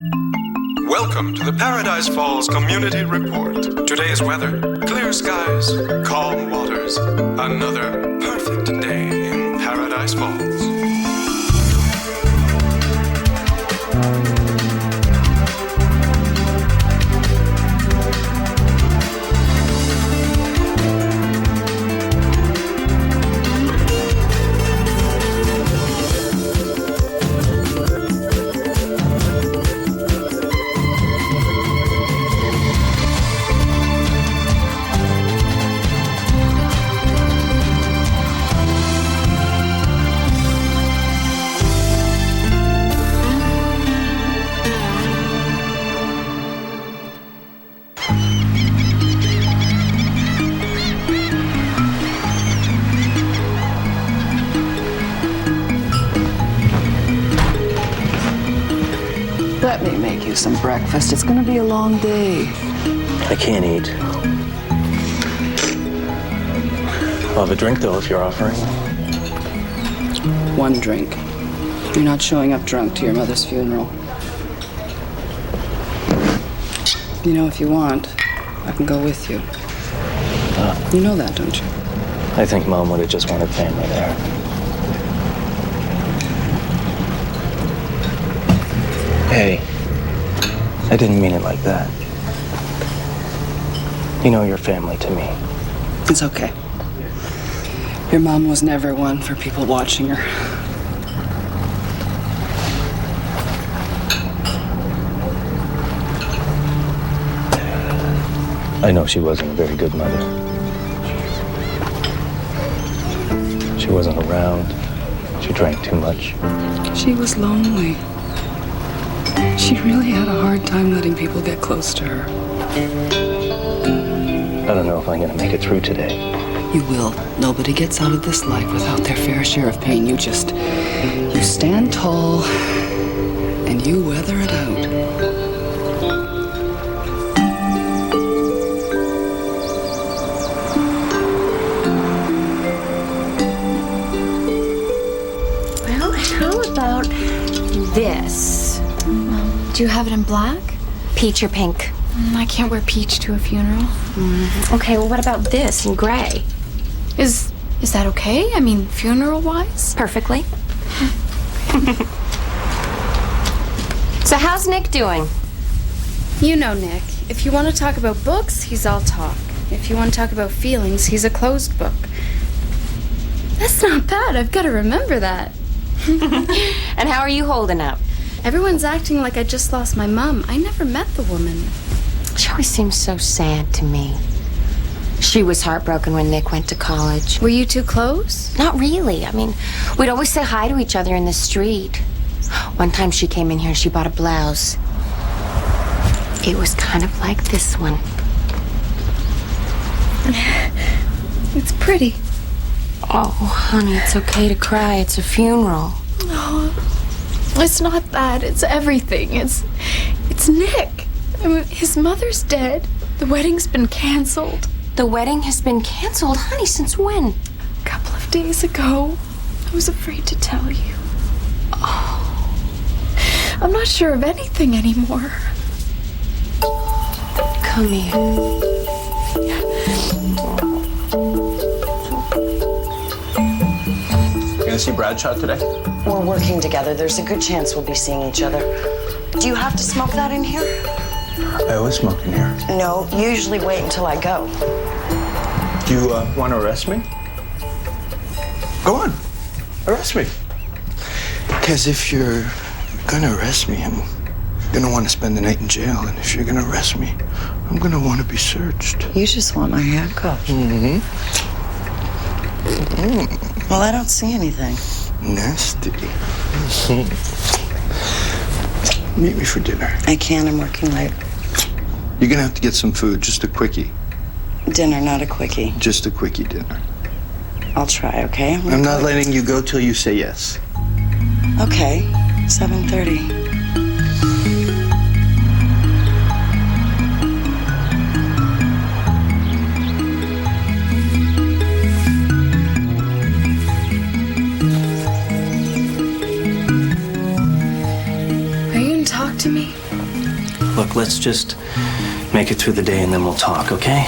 Welcome to the Paradise Falls Community Report. Today's weather, clear skies, calm waters. Another perfect day in Paradise Falls. Let me make you some breakfast. It's gonna be a long day. I can't eat. I'll have a drink, though, if you're offering. One drink. You're not showing up drunk to your mother's funeral. You know, if you want, I can go with you. You know that, don't you? I think Mom would have just wanted family there. Hey, I didn't mean it like that. You know, you're family to me. It's okay. Your mom was never one for people watching her. I know she wasn't a very good mother. She wasn't around. She drank too much. She was lonely. She really had a hard time letting people get close to her. I don't know if I'm gonna make it through today. You will. Nobody gets out of this life without their fair share of pain. You stand tall and you weather it out. Well, how about this? Do you have it in black? Peach or pink? I can't wear peach to a funeral. Okay, well, what about this in gray? Is that okay? I mean, funeral-wise? Perfectly. So how's Nick doing? You know Nick. If you want to talk about books, he's all talk. If you want to talk about feelings, he's a closed book. That's not bad. I've got to remember that. And how are you holding up? Everyone's acting like I just lost my mom. I never met the woman. She always seems so sad to me. She was heartbroken when Nick went to college. Were you two close? Not really. I mean, we'd always say hi to each other in the street. One time she came in here and she bought a blouse. It was kind of like this one. It's pretty. Oh, honey, it's okay to cry. It's a funeral. Oh, it's not that. It's everything. It's Nick. I mean, his mother's dead. The wedding's been canceled. The wedding has been canceled? Honey, since when? A couple of days ago. I was afraid to tell you. Oh, I'm not sure of anything anymore. Come here. You gonna see Bradshaw today? We're working together. There's a good chance we'll be seeing each other. Do you have to smoke that in here? I always smoke in here. No, usually wait until I go. Do you want to arrest me? Go on, arrest me. Because if you're gonna arrest me, I'm gonna want to spend the night in jail. And if you're gonna arrest me, I'm gonna want to be searched. You just want my handcuffs. Well, I don't see anything. Nasty. Meet me for dinner. I can't. I'm working late. You're gonna have to get some food, just a quickie. Dinner, not a quickie. Just a quickie dinner. I'll try, okay? I'm not letting you go till you say yes. Okay, 7:30. to me? Look, let's just make it through the day and then we'll talk, okay?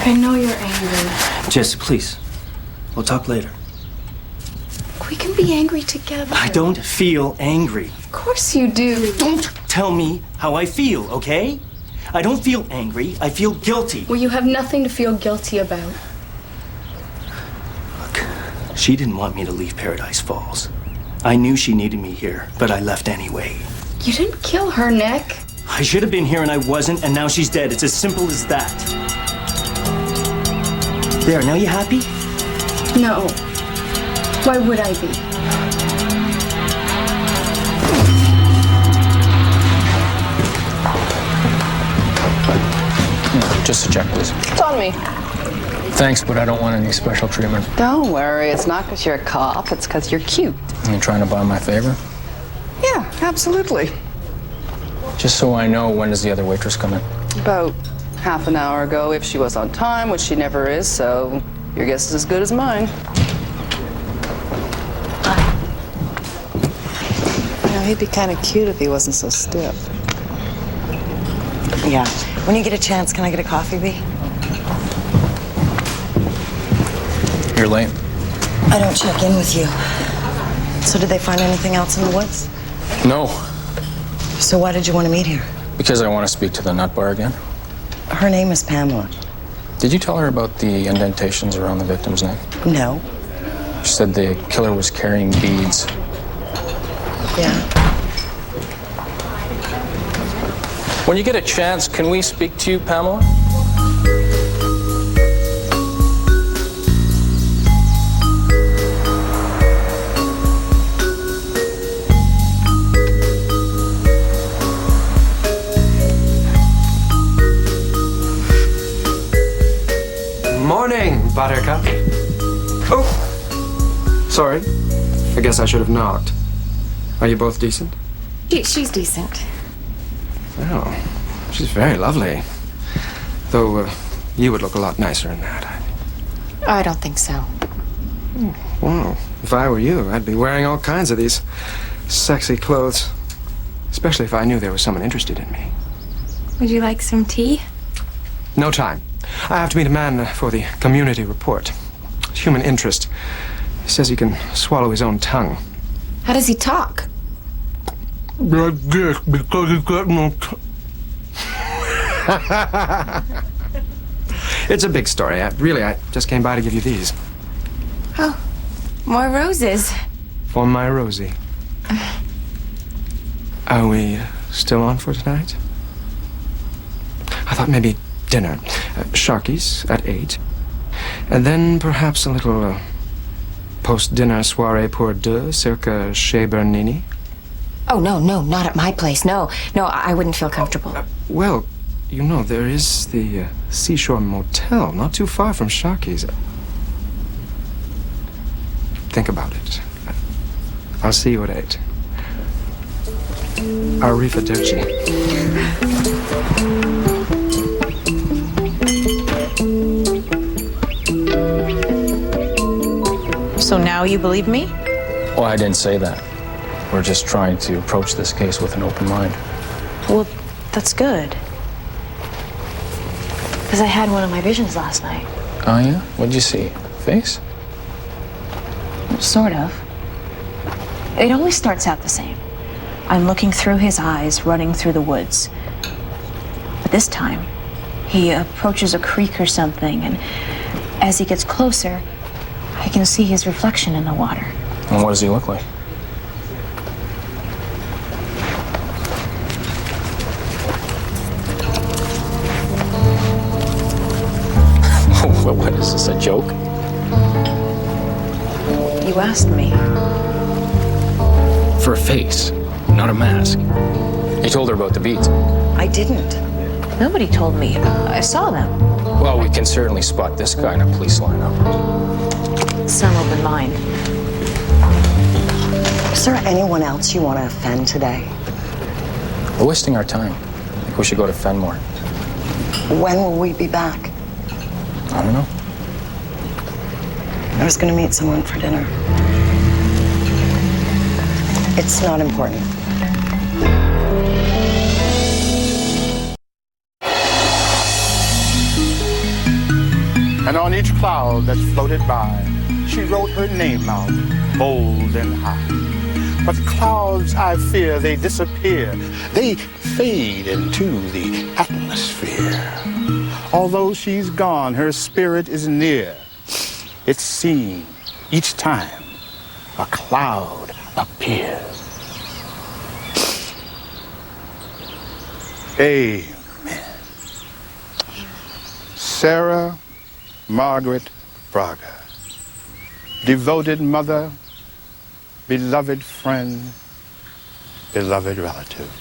I know you're angry. Jesse, please. We'll talk later. We can be angry together. I don't feel angry. Of course you do. Don't tell me how I feel, okay? I don't feel angry. I feel guilty. Well, you have nothing to feel guilty about. Look, she didn't want me to leave Paradise Falls. I knew she needed me here, but I left anyway. You didn't kill her, Nick. I should have been here and I wasn't, and now she's dead. It's as simple as that. There, now you happy? No. Why would I be? Just a check, please. It's on me. Thanks, but I don't want any special treatment. Don't worry, it's not because you're a cop, it's because you're cute. Are you trying to buy my favor? Yeah, absolutely. Just so I know, when does the other waitress come in? About half an hour ago, if she was on time, which she never is, so your guess is as good as mine. He'd be kind of cute if he wasn't so stiff. Yeah. When you get a chance, can I get a coffee, B? You're late. I don't check in with you. So did they find anything else in the woods? No, So why did you want to meet here? because I want to speak to the nut bar again. Her name is Pamela. Did you tell her about the indentations around the victim's neck? No. She said the killer was carrying beads. Yeah. When you get a chance, can we speak to you, Pamela? Morning, Buttercup. Oh, sorry. I guess I should have knocked. Are you both decent? She's decent. Oh, she's very lovely. Though you would look a lot nicer in that. I don't think so. Wow. If I were you, I'd be wearing all kinds of these sexy clothes. Especially if I knew there was someone interested in me. Would you like some tea? No time. I have to meet a man for the community report. Human interest. He says he can swallow his own tongue. How does he talk? Like this, because he's got no It's a big story. I just came by to give you these. Oh, more roses. For my Rosie. Are we still on for tonight? I thought maybe dinner. Sharky's at 8. And then perhaps a little post-dinner soirée pour deux, circa chez Bernini. Oh, no, not at my place. No, I wouldn't feel comfortable. Well, you know, there is the Seashore Motel, not too far from Sharky's. Think about it. I'll see you at 8. Arrivederci. So now you believe me? Well, I didn't say that. We're just trying to approach this case with an open mind. Well, that's good. Because I had one of my visions last night. Oh, yeah? What'd you see? Face? Sort of. It always starts out the same. I'm looking through his eyes, running through the woods. But this time, he approaches a creek or something, and as he gets closer, I can see his reflection in the water. And what does he look like? What is this, a joke? You asked me. For a face, not a mask. You told her about the beads. I didn't. Nobody told me. I saw them. Well, we can certainly spot this guy in a police lineup. Some open mind. Is there anyone else you want to offend today? We're wasting our time. I think we should go to Fenmore. When will we be back? I don't know. I was going to meet someone for dinner. It's not important. cloud that floated by, she wrote her name out, bold and high. But clouds, I fear, they disappear. They fade into the atmosphere. Although she's gone, her spirit is near. It's seen each time a cloud appears. Amen. Sarah Margaret Braga, devoted mother, beloved friend, beloved relative.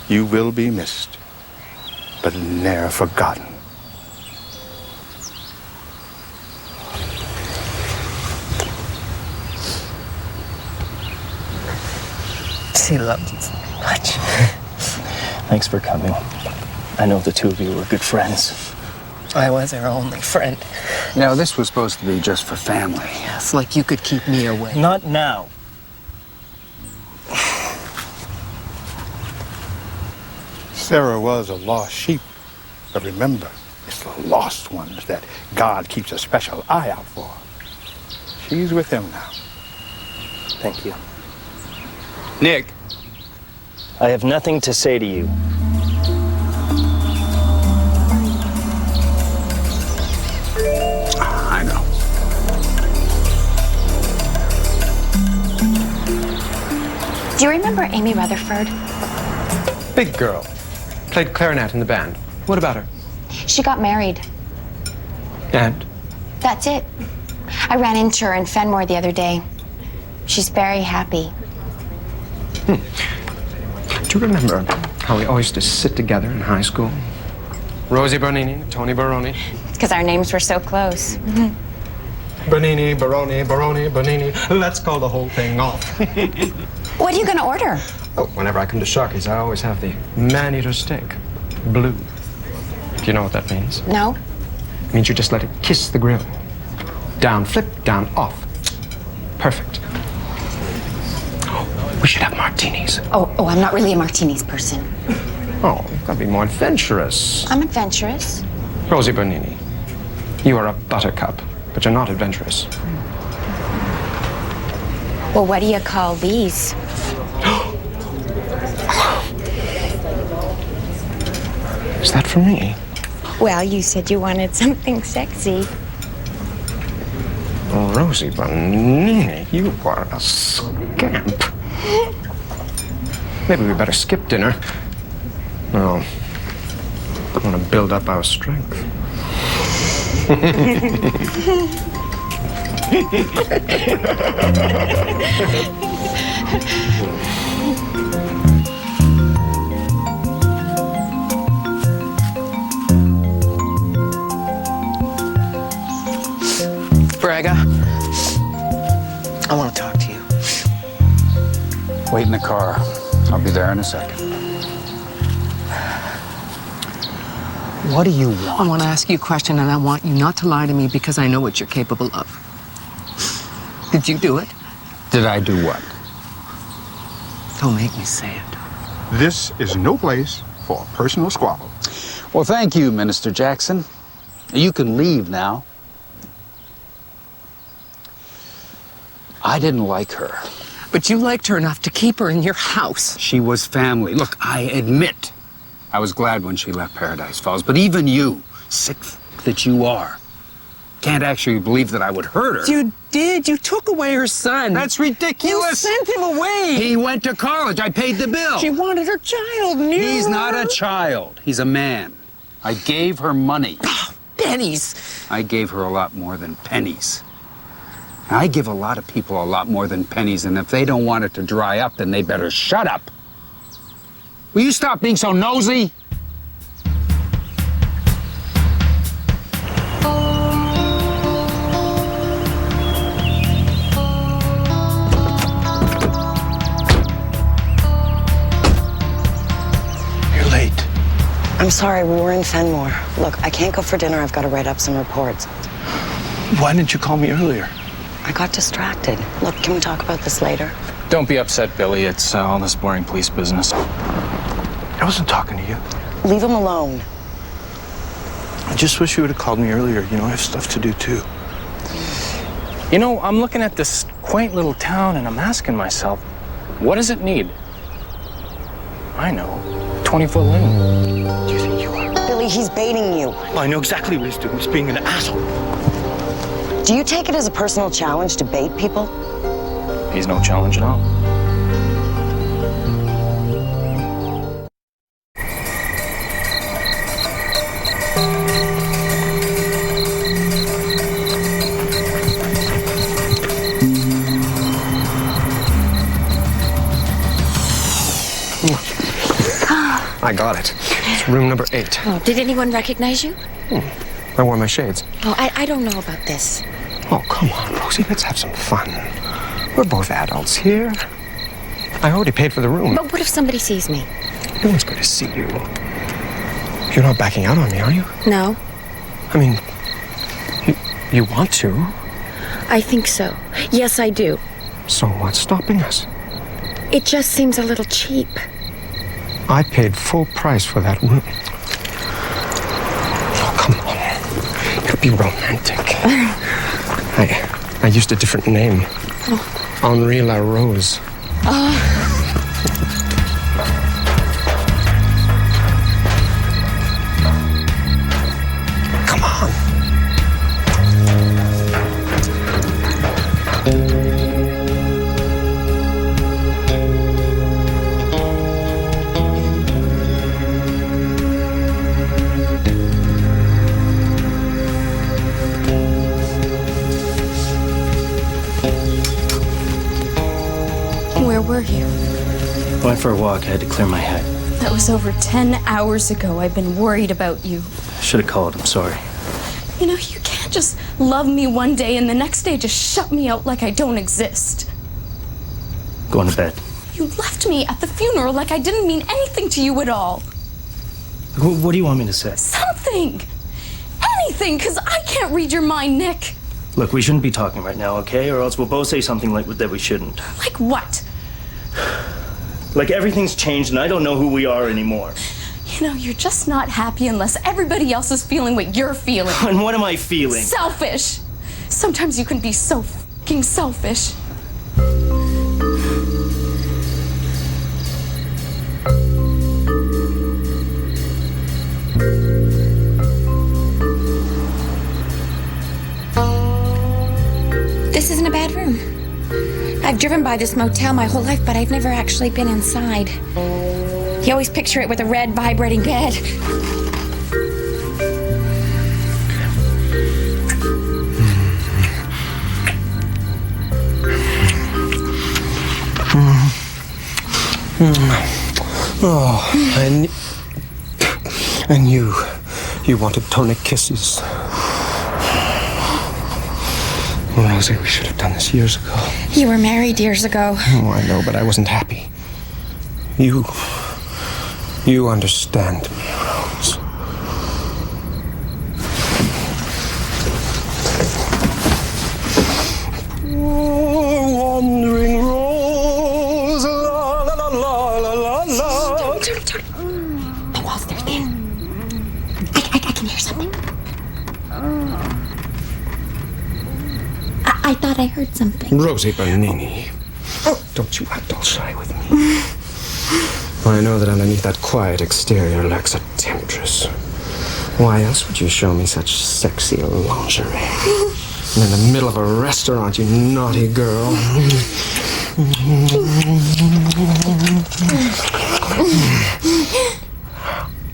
You will be missed, but ne'er forgotten. She loved you so much. Thanks for coming. I know the two of you were good friends. I was her only friend. No, this was supposed to be just for family. Yes, like you could keep me away. Not now. Sarah was a lost sheep, but remember, it's the lost ones that God keeps a special eye out for. She's with him now. Thank you. Nick. I have nothing to say to you. I know. Do you remember Amy Rutherford? Big girl. Played clarinet in the band. What about her? She got married. And? That's it. I ran into her in Fenmore the other day. She's very happy. Do you remember how we always used to sit together in high school? Rosie Bernini, Tony Baroni. Because our names were so close. Bernini, Baroni, Baroni, Bernini. Let's call the whole thing off. What are you going to order? Oh, whenever I come to Sharky's, I always have the man-eater steak. Blue. Do you know what that means? No. It means you just let it kiss the grill. Down, flip, down, off. Perfect. We should have martinis. Oh, I'm not really a martinis person. Oh, you've got to be more adventurous. I'm adventurous. Rosie Bernini, you are a buttercup, but you're not adventurous. Well, what do you call these? Is that for me? Well, you said you wanted something sexy. Rosie Bernini, you are a scamp. Maybe we better skip dinner. No, I want to build up our strength. Braga, I want to talk to you. Wait in the car. I'll be there in a second. What do you want? I want to ask you a question, and I want you not to lie to me because I know what you're capable of. Did you do it? Did I do what? Don't make me say it. This is no place for a personal squabble. Well, thank you, Minister Jackson. You can leave now. I didn't like her. But you liked her enough to keep her in your house. She was family. Look, I admit I was glad when she left Paradise Falls, but even you, sick that you are, can't actually believe that I would hurt her. You did. You took away her son. That's ridiculous. You sent him away. He went to college. I paid the bill. She wanted her child. He's not a child. He's a man. I gave her money. Oh, pennies. I gave her a lot more than pennies. I give a lot of people a lot more than pennies, and if they don't want it to dry up, then they better shut up. Will you stop being so nosy? You're late. I'm sorry, we were in Fenmore. Look, I can't go for dinner. I've got to write up some reports. Why didn't you call me earlier? I got distracted. Look, can we talk about this later? Don't be upset, Billy. It's all this boring police business. I wasn't talking to you. Leave him alone. I just wish you would have called me earlier. You know, I have stuff to do too. You know, I'm looking at this quaint little town and I'm asking myself, what does it need? I know. 20-foot loom. Do you think you are? Billy, he's baiting you. Well, I know exactly what he's doing. He's being an asshole. Do you take it as a personal challenge to bait people? He's no challenge at all. I got it. It's room number 8. Oh, did anyone recognize you? I wore my shades. Oh, I don't know about this. Oh, come on, Rosie, let's have some fun. We're both adults here. I already paid for the room. But what if somebody sees me? No one's going to see you. You're not backing out on me, are you? No. I mean, you want to. I think so. Yes, I do. So what's stopping us? It just seems a little cheap. I paid full price for that room. Oh, come on. It'll be romantic. I used a different name. Oh. Henri La Rose. Come on. Where were you? Went for a walk. I had to clear my head. That was over 10 hours ago. I've been worried about you. Should have called. I'm sorry. You know, you can't just love me one day and the next day just shut me out like I don't exist. Going to bed. You left me at the funeral like I didn't mean anything to you at all. What do you want me to say? Something! Anything, because I can't read your mind, Nick. Look, we shouldn't be talking right now, okay? Or else we'll both say something like that we shouldn't. Like what? Like everything's changed and I don't know who we are anymore. You know, you're just not happy unless everybody else is feeling what you're feeling. And what am I feeling? Selfish. Sometimes you can be so fucking selfish. This isn't a bad room. I've driven by this motel my whole life, but I've never actually been inside. You always picture it with a red, vibrating bed. Oh, and you wanted tonic kisses. Rosie, we should have done this years ago. You were married years ago. Oh, I know, but I wasn't happy. You understand me, Rose. Oh, wandering rose, la la la la la la. The walls, they're thin. I can hear something. I thought I heard something. Rosie Bernini, don't you act all shy with me. I know that underneath that quiet exterior lurks a temptress. Why else would you show me such sexy lingerie? And in the middle of a restaurant, you naughty girl.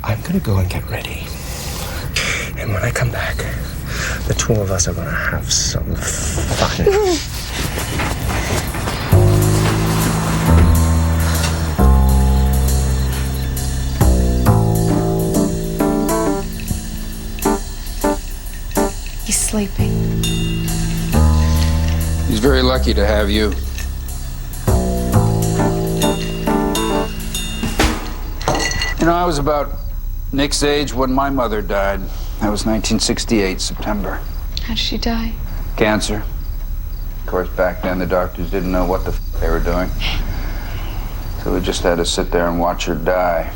I'm gonna go and get ready. And when I come back, the two of us are gonna have some fun. He's sleeping. He's very lucky to have you. You know, I was about Nick's age when my mother died. That was 1968, September. How did she die? Cancer. Of course, back then the doctors didn't know what the they were doing. So we just had to sit there and watch her die.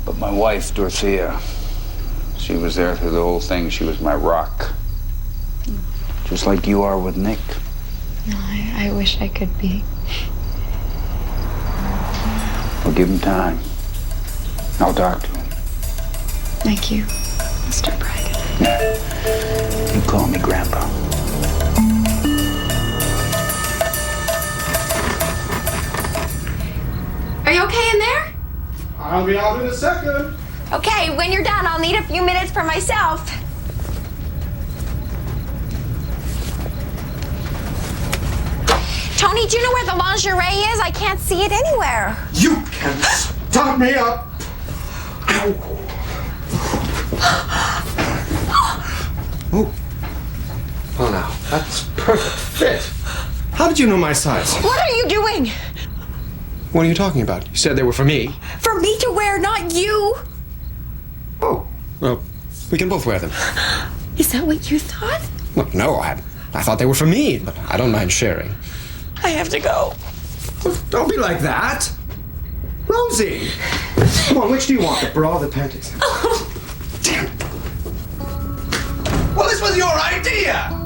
But my wife, Dorothea, She was there through the whole thing. She was my rock. Just like you are with Nick. No, I wish I could be. Well, give him time. I'll talk to him. Thank you, Mr. Braggett. You call me Grandpa. Are you okay in there? I'll be out in a second. Okay, when you're done, I'll need a few minutes for myself. Tony, do you know where the lingerie is? I can't see it anywhere. You can stop me up. Oh. Well, now, that's perfect fit. How did you know my size? What are you doing? What are you talking about? You said they were for me. For me to wear, not you. Oh, well, we can both wear them. Is that what you thought? Well, no, I thought they were for me, but I don't mind sharing. I have to go. Well, don't be like that. Rosie! Come on, which do you want, the bra or the panties? Damn it. Well, this was your idea!